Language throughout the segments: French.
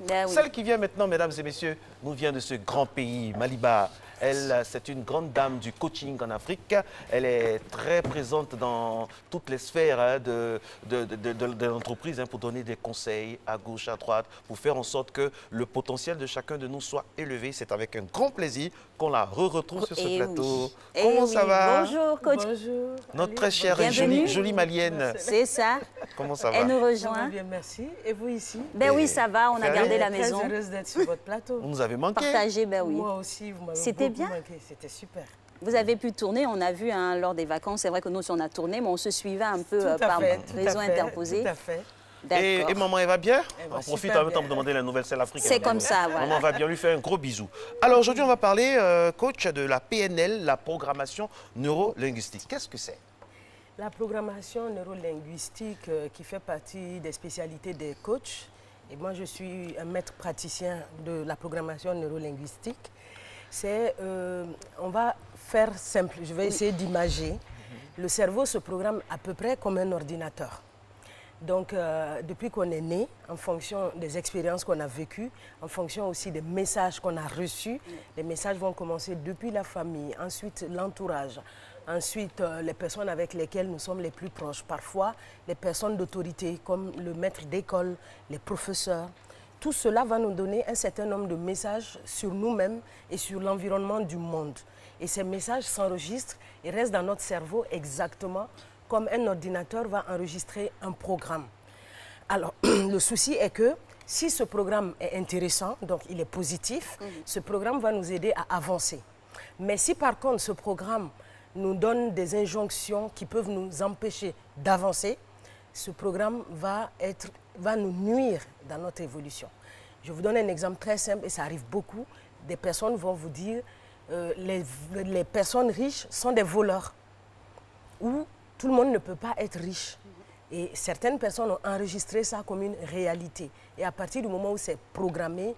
Ben oui. Celle qui vient maintenant, mesdames et messieurs, nous vient de ce grand pays, Maliba. Elle, c'est une grande dame du coaching en Afrique. Elle est très présente dans toutes les sphères de l'entreprise pour donner des conseils à gauche, à droite, pour faire en sorte que le potentiel de chacun de nous soit élevé. C'est avec un grand plaisir qu'on la retrouve sur ce plateau. Oui. Comment ça va? Bonjour, coach. Bonjour. Notre très chère et Bienvenue. jolie malienne. C'est ça. Comment ça va? Elle nous Ça va rejoint. bien, merci. Et vous ici? Ben oui, ça va, on a Ferré. gardé la Très maison. heureuse d'être sur votre plateau. Vous nous avez manqué. Partagé, ben oui. Moi aussi, vous m'avez C'était beaucoup bien? manqué. C'était super. Vous avez pu tourner, on a vu lors des vacances, c'est vrai que nous aussi on a tourné, mais on se suivait un peu Tout à par fait, tout réseau à fait, interposé. Tout à fait. Et D'accord. maman, elle va bien? Elle va On profite super en même temps bien. pour demander la nouvelle selle africaine. C'est comme ça, voilà. Maman va bien lui faire un gros bisou. Alors aujourd'hui, on va parler, coach, de la PNL, la programmation neuro-linguistique. Qu'est-ce que c'est? La programmation neurolinguistique qui fait partie des spécialités des coachs. Et moi, je suis un maître praticien de la programmation neurolinguistique. C'est, on va faire simple, je vais essayer d'imager. Le cerveau se programme à peu près comme un ordinateur. Donc, depuis qu'on est né, en fonction des expériences qu'on a vécues, en fonction aussi des messages qu'on a reçus, les messages vont commencer depuis la famille, ensuite l'entourage, ensuite les personnes avec lesquelles nous sommes les plus proches, parfois les personnes d'autorité comme le maître d'école, les professeurs. Tout cela va nous donner un certain nombre de messages sur nous-mêmes et sur l'environnement du monde. Et ces messages s'enregistrent et restent dans notre cerveau exactement comme un ordinateur va enregistrer un programme. Alors, le souci est que si ce programme est intéressant, donc il est positif, ce programme va nous aider à avancer. Mais si par contre ce programme nous donne des injonctions qui peuvent nous empêcher d'avancer, ce programme va nous nuire dans notre évolution. Je vous donne un exemple très simple et ça arrive beaucoup. Des personnes vont vous dire les personnes riches sont des voleurs ou tout le monde ne peut pas être riche. Et certaines personnes ont enregistré ça comme une réalité. Et à partir du moment où c'est programmé,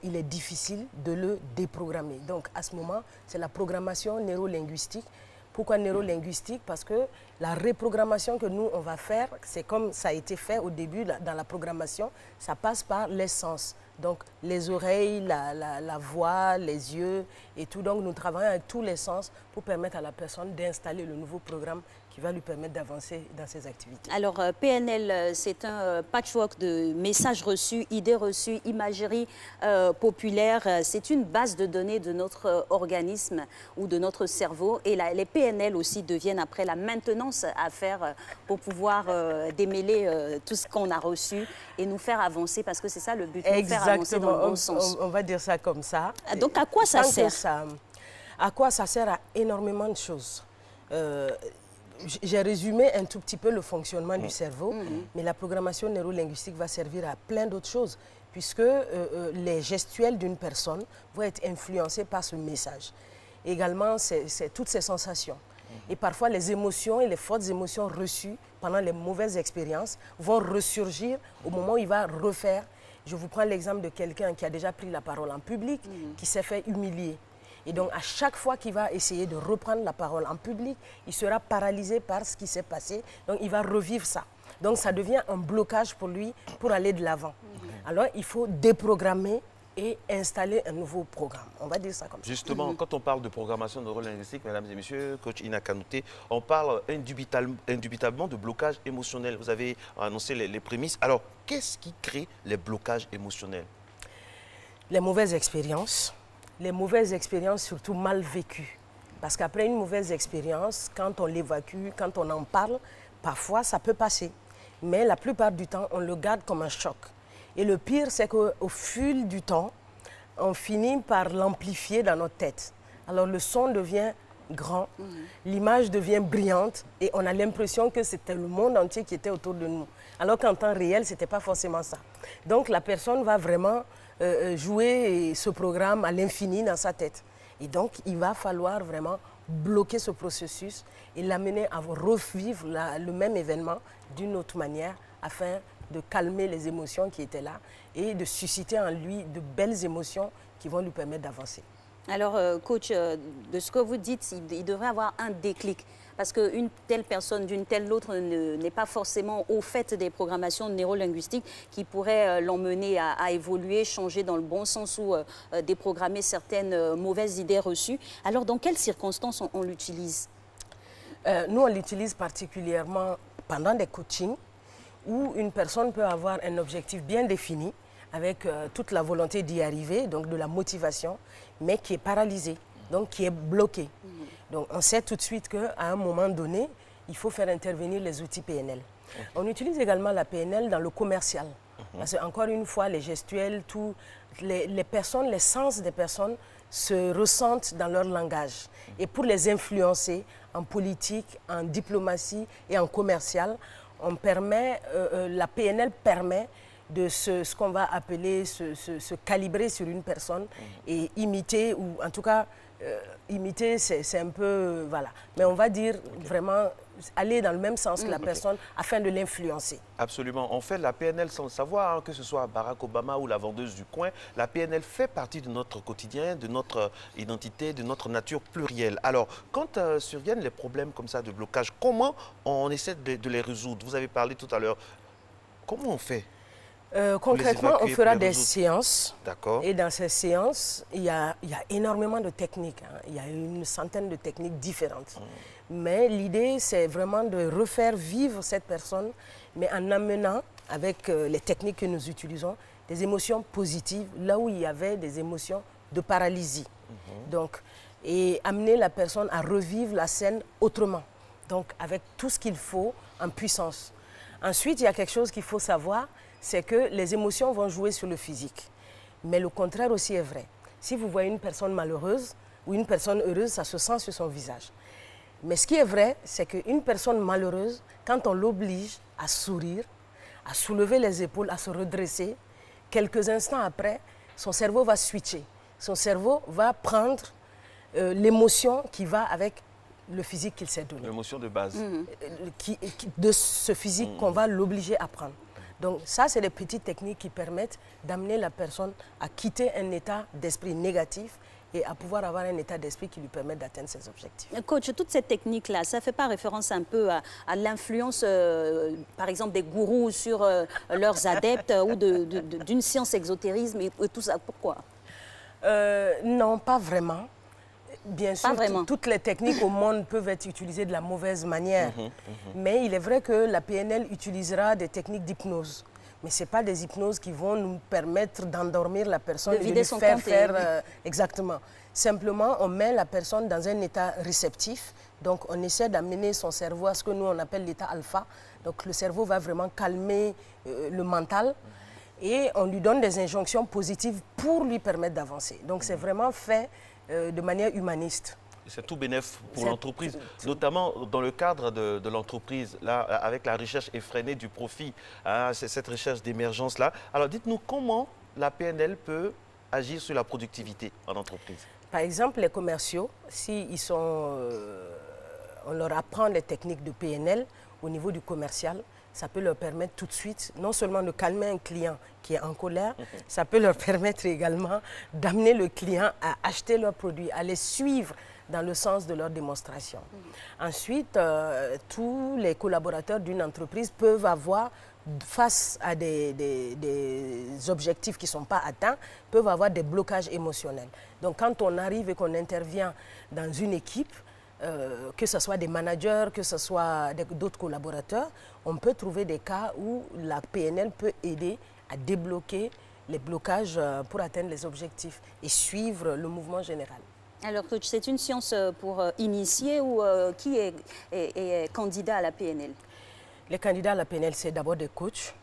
il est difficile de le déprogrammer. Donc à ce moment, c'est la programmation neurolinguistique. Pourquoi neurolinguistique? Parce que la reprogrammation que nous, on va faire, c'est comme ça a été fait au début dans la programmation, ça passe par les sens. Donc les oreilles, la voix, les yeux et tout. Donc nous travaillons avec tous les sens pour permettre à la personne d'installer le nouveau programme qui va lui permettre d'avancer dans ses activités. Alors, PNL, c'est un patchwork de messages reçus, idées reçues, imagerie populaire. C'est une base de données de notre organisme ou de notre cerveau. Et les PNL aussi deviennent après la maintenance à faire pour pouvoir démêler tout ce qu'on a reçu et nous faire avancer, parce que c'est ça le but, nous faire avancer dans le bon sens. On va dire ça comme ça. Donc, à quoi ça sert? À quoi ça sert? À énormément de choses. J'ai résumé un tout petit peu le fonctionnement du cerveau, mais la programmation neurolinguistique va servir à plein d'autres choses, puisque les gestuels d'une personne vont être influencés par ce message. Également, c'est toutes ces sensations. Et parfois, les émotions et les fortes émotions reçues pendant les mauvaises expériences vont ressurgir au moment où il va refaire. Je vous prends l'exemple de quelqu'un qui a déjà pris la parole en public, qui s'est fait humilier. Et donc, à chaque fois qu'il va essayer de reprendre la parole en public, il sera paralysé par ce qui s'est passé. Donc, il va revivre ça. Donc, ça devient un blocage pour lui pour aller de l'avant. Alors, il faut déprogrammer et installer un nouveau programme. On va dire ça comme ça. Justement, quand on parle de programmation neurolinguistique, mesdames et messieurs, coach Ina Kanouté, on parle indubitablement de blocage émotionnel. Vous avez annoncé les prémices. Alors, qu'est-ce qui crée les blocages émotionnels? Les mauvaises expériences. Les mauvaises expériences surtout mal vécues. Parce qu'après une mauvaise expérience, quand on l'évacue, quand on en parle, parfois ça peut passer. Mais la plupart du temps, on le garde comme un choc. Et le pire, c'est qu'au fil du temps, on finit par l'amplifier dans notre tête. Alors le son devient grand, l'image devient brillante et on a l'impression que c'était le monde entier qui était autour de nous. Alors qu'en temps réel, ce n'était pas forcément ça. Donc la personne va vraiment jouer ce programme à l'infini dans sa tête. Et donc, il va falloir vraiment bloquer ce processus et l'amener à revivre le même événement d'une autre manière afin de calmer les émotions qui étaient là et de susciter en lui de belles émotions qui vont lui permettre d'avancer. Alors, coach, de ce que vous dites, il devrait avoir un déclic. Parce qu'une telle personne d'une telle autre n'est pas forcément au fait des programmations neurolinguistiques qui pourraient l'emmener à évoluer, changer dans le bon sens ou déprogrammer certaines mauvaises idées reçues. Alors, dans quelles circonstances on l'utilise? Nous, on l'utilise particulièrement pendant des coachings où une personne peut avoir un objectif bien défini avec toute la volonté d'y arriver, donc de la motivation, mais qui est paralysée, donc qui est bloquée. Donc on sait tout de suite qu'à un moment donné, il faut faire intervenir les outils PNL. On utilise également la PNL dans le commercial. Parce qu'encore une fois, les gestuels, les personnes, les sens des personnes se ressentent dans leur langage. Et pour les influencer en politique, en diplomatie et en commercial, la PNL permet de ce qu'on va appeler se calibrer sur une personne et imiter, ou en tout cas, imiter, c'est un peu, voilà. Mais on va dire vraiment aller dans le même sens que la personne afin de l'influencer. Absolument. On fait la PNL sans le savoir, hein, que ce soit Barack Obama ou la vendeuse du coin. La PNL fait partie de notre quotidien, de notre identité, de notre nature plurielle. Alors, quand surviennent les problèmes comme ça de blocage, comment on essaie de les résoudre? Vous avez parlé tout à l'heure. Comment on fait? Concrètement, on fera des séances. D'accord. Et dans ces séances, il y a énormément de techniques. Hein. Il y a une centaine de techniques différentes. Mais l'idée, c'est vraiment de refaire vivre cette personne, mais en amenant, avec les techniques que nous utilisons, des émotions positives, là où il y avait des émotions de paralysie. Donc, et amener la personne à revivre la scène autrement. Donc, avec tout ce qu'il faut en puissance. Ensuite, il y a quelque chose qu'il faut savoir, c'est que les émotions vont jouer sur le physique. Mais le contraire aussi est vrai. Si vous voyez une personne malheureuse ou une personne heureuse, ça se sent sur son visage. Mais ce qui est vrai, c'est qu'une personne malheureuse, quand on l'oblige à sourire, à soulever les épaules, à se redresser, quelques instants après, son cerveau va switcher. Son cerveau va prendre l'émotion qui va avec le physique qu'il s'est donné. L'émotion de base. De ce physique qu'on va l'obliger à prendre. Donc ça, c'est des petites techniques qui permettent d'amener la personne à quitter un état d'esprit négatif et à pouvoir avoir un état d'esprit qui lui permet d'atteindre ses objectifs. Coach, toute cette technique-là, ça ne fait pas référence un peu à l'influence, par exemple, des gourous sur leurs adeptes ou d'une science exotérisme et tout ça? Pourquoi? Non, pas vraiment. Bien sûr, vraiment. Toutes les techniques au monde peuvent être utilisées de la mauvaise manière. Mais il est vrai que la PNL utilisera des techniques d'hypnose. Mais ce n'est pas des hypnoses qui vont nous permettre d'endormir la personne, de lui faire exactement. Simplement, on met la personne dans un état réceptif. Donc, on essaie d'amener son cerveau à ce que nous, on appelle l'état alpha. Donc, le cerveau va vraiment calmer le mental. Et on lui donne des injonctions positives pour lui permettre d'avancer. Donc, c'est vraiment fait de manière humaniste. C'est tout bénéf pour l'entreprise, notamment dans le cadre de l'entreprise, là, avec la recherche effrénée du profit, hein, c'est cette recherche d'émergence-là. Alors, dites-nous comment la PNL peut agir sur la productivité en entreprise? Par exemple, les commerciaux, si ils sont, on leur apprend les techniques de PNL au niveau du commercial, ça peut leur permettre tout de suite, non seulement de calmer un client qui est en colère, ça peut leur permettre également d'amener le client à acheter leurs produits, à les suivre dans le sens de leur démonstration. Ensuite, tous les collaborateurs d'une entreprise peuvent avoir, face à des objectifs qui ne sont pas atteints, peuvent avoir des blocages émotionnels. Donc quand on arrive et qu'on intervient dans une équipe, que ce soit des managers, que ce soit d'autres collaborateurs, on peut trouver des cas où la PNL peut aider à débloquer les blocages pour atteindre les objectifs et suivre le mouvement général. Alors, coach, c'est une science pour initier ou qui est candidat à la PNL? Les candidats à la PNL, c'est d'abord des coachs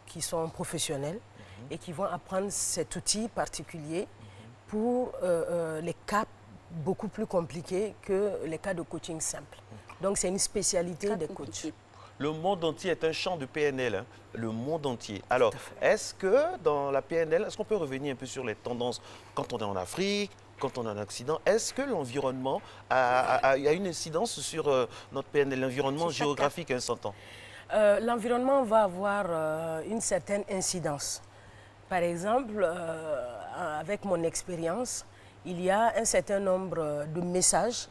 qui sont professionnels et qui vont apprendre cet outil particulier pour les cas beaucoup plus compliqués que les cas de coaching simple. Donc, c'est une spécialité des coachs. Le monde entier est un champ de PNL, hein, le monde entier. Alors, est-ce que dans la PNL, est-ce qu'on peut revenir un peu sur les tendances quand on est en Afrique, quand on a un accident? Est-ce que l'environnement a une incidence sur notre PNL, l'environnement géographique à un certain temps? L'environnement va avoir une certaine incidence. Par exemple, avec mon expérience, il y a un certain nombre de messages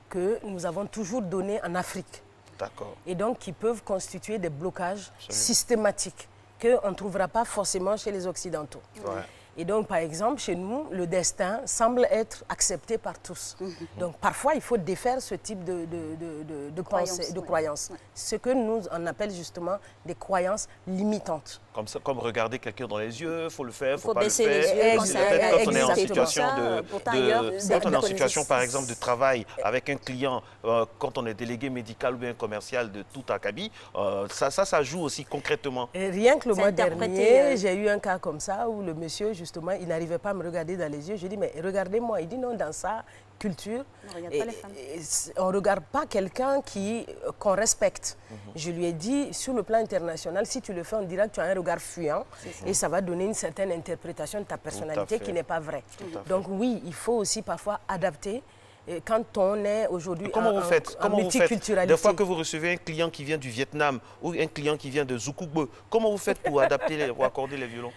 que nous avons toujours donnés en Afrique. D'accord. Et donc qui peuvent constituer des blocages systématiques qu'on ne trouvera pas forcément chez les Occidentaux. Ouais. Et donc, par exemple, chez nous, le destin semble être accepté par tous. Donc, parfois, il faut défaire ce type de croyances. Ce que nous, on appelle justement des croyances limitantes. Comme ça, comme regarder quelqu'un dans les yeux, il faut le faire, il ne faut Faut pas le baisser faire. les yeux quand Peut-être quand on est en exactement situation ça, quand on est en situation, par exemple, de travail avec un client, quand on est délégué médical ou bien commercial de tout acabit, ça joue aussi concrètement. Et rien que le C'est mois interprété, dernier, j'ai eu un cas comme ça où le monsieur, justement, il n'arrivait pas à me regarder dans les yeux. Je lui ai dit, mais regardez-moi. Il dit, non, dans sa culture, On regarde pas les femmes. on ne regarde pas quelqu'un qu'on respecte. Je lui ai dit, sur le plan international, si tu le fais, on dira que tu as un regard fuyant et ça va donner une certaine interprétation de ta personnalité qui n'est pas vraie. Donc oui, il faut aussi parfois adapter. Et quand on est aujourd'hui Comment vous faites multiculturalité. Des fois que vous recevez un client qui vient du Vietnam ou un client qui vient de Zoukougbeu, comment vous faites pour adapter, pour accorder les violons?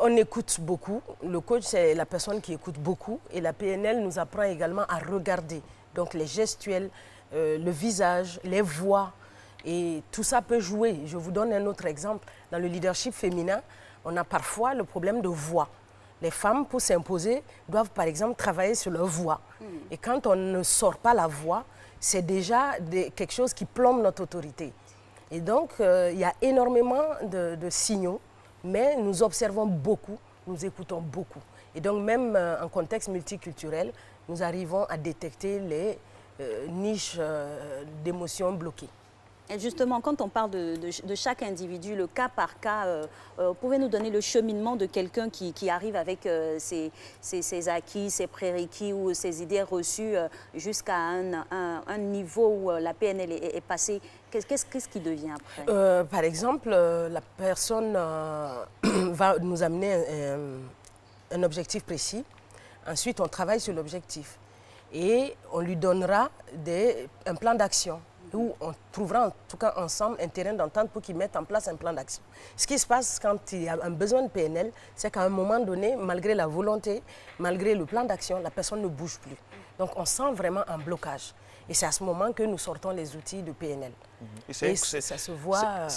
On écoute beaucoup. Le coach, c'est la personne qui écoute beaucoup. Et la PNL nous apprend également à regarder. Donc les gestuels, le visage, les voix. Et tout ça peut jouer. Je vous donne un autre exemple. Dans le leadership féminin, on a parfois le problème de voix. Les femmes, pour s'imposer, doivent par exemple travailler sur leur voix. Et quand on ne sort pas la voix, c'est déjà quelque chose qui plombe notre autorité. Et donc, il y a énormément de signaux. Mais nous observons beaucoup, nous écoutons beaucoup. Et donc même en contexte multiculturel, nous arrivons à détecter les niches d'émotions bloquées. Et justement, quand on parle de chaque individu, le cas par cas, pouvez-nous donner le cheminement de quelqu'un qui arrive avec ses acquis, ses prérequis ou ses idées reçues jusqu'à un niveau où la PNL est passée? Qu'est-ce qui devient après? Par exemple, la personne va nous amener un objectif précis. Ensuite, on travaille sur l'objectif. Et on lui donnera un plan d'action, où on trouvera en tout cas ensemble un terrain d'entente pour qu'ils mettent en place un plan d'action. Ce qui se passe quand il y a un besoin de PNL, c'est qu'à un moment donné, malgré la volonté, malgré le plan d'action, la personne ne bouge plus. Donc on sent vraiment un blocage. Et c'est à ce moment que nous sortons les outils de PNL. Et ça se voit...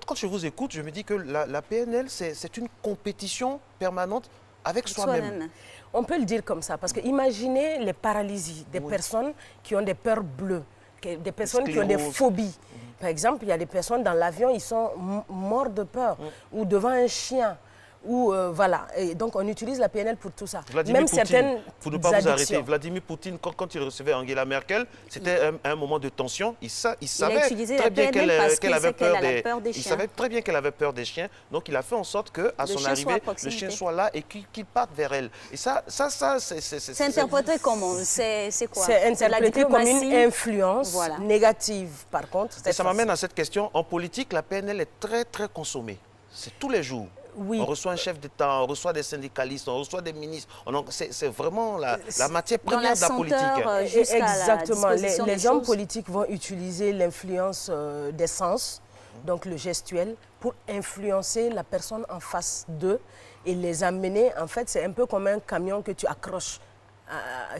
Quand je vous écoute, je me dis que la PNL, c'est une compétition permanente avec soi-même. On peut le dire comme ça, parce que imaginez les paralysies des personnes qui ont des peurs bleues, des personnes qui ont des phobies. Par exemple, il y a des personnes dans l'avion, ils sont morts de peur, ou devant un chien. Voilà. Et donc, on utilise la PNL pour tout ça. Vladimir Même Poutine, certaines pour ne pas vous arrêter, addictions. Vladimir Poutine, quand il recevait Angela Merkel, c'était un moment de tension. Il savait utilisé très la bien PNL parce qu'elle avait qu'il sait qu'elle a la peur peur des il chiens. savait très bien qu'elle avait peur des chiens. Donc, il a fait en sorte qu'à son chien soit à arrivée, le proximité. chien soit là et qu'il parte vers elle. Et ça C'est interprété comment? C'est quoi? C'est de la interprété comme une diplomatie. influence négative, par contre. Et ça m'amène à cette question. En politique, la PNL est très, très consommée. C'est tous les jours. Oui. On reçoit un chef d'État, on reçoit des syndicalistes, on reçoit des ministres. C'est vraiment la matière première de la politique. Exactement. Les hommes choses. politiques vont utiliser l'influence des sens, donc le gestuel, pour influencer la personne en face d'eux et les amener. En fait, c'est un peu comme un camion que tu accroches,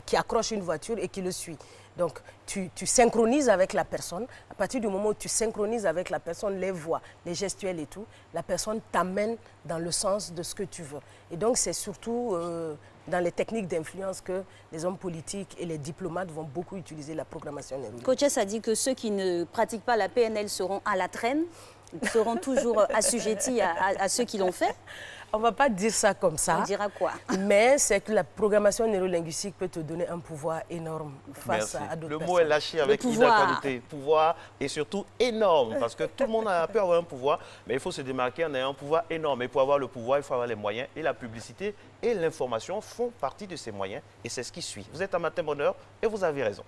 qui accroche une voiture et qui le suit. Donc, tu synchronises avec la personne. À partir du moment où tu synchronises avec la personne, les voix, les gestuels et tout, la personne t'amène dans le sens de ce que tu veux. Et donc, c'est surtout dans les techniques d'influence que les hommes politiques et les diplomates vont beaucoup utiliser la programmation neuronale. Coachess a dit que ceux qui ne pratiquent pas la PNL seront à la traîne, seront toujours assujettis à ceux qui l'ont fait. On ne va pas dire ça comme ça. On dira quoi? Mais c'est que la programmation neurolinguistique peut te donner un pouvoir énorme face à d'autres personnes. Le mot est lâché avec Ida Kanouté. Pouvoir et surtout énorme. Parce que tout le monde peut avoir un pouvoir, mais il faut se démarquer en ayant un pouvoir énorme. Et pour avoir le pouvoir, il faut avoir les moyens. Et la publicité et l'information font partie de ces moyens. Et c'est ce qui suit. Vous êtes un matin bonheur et vous avez raison.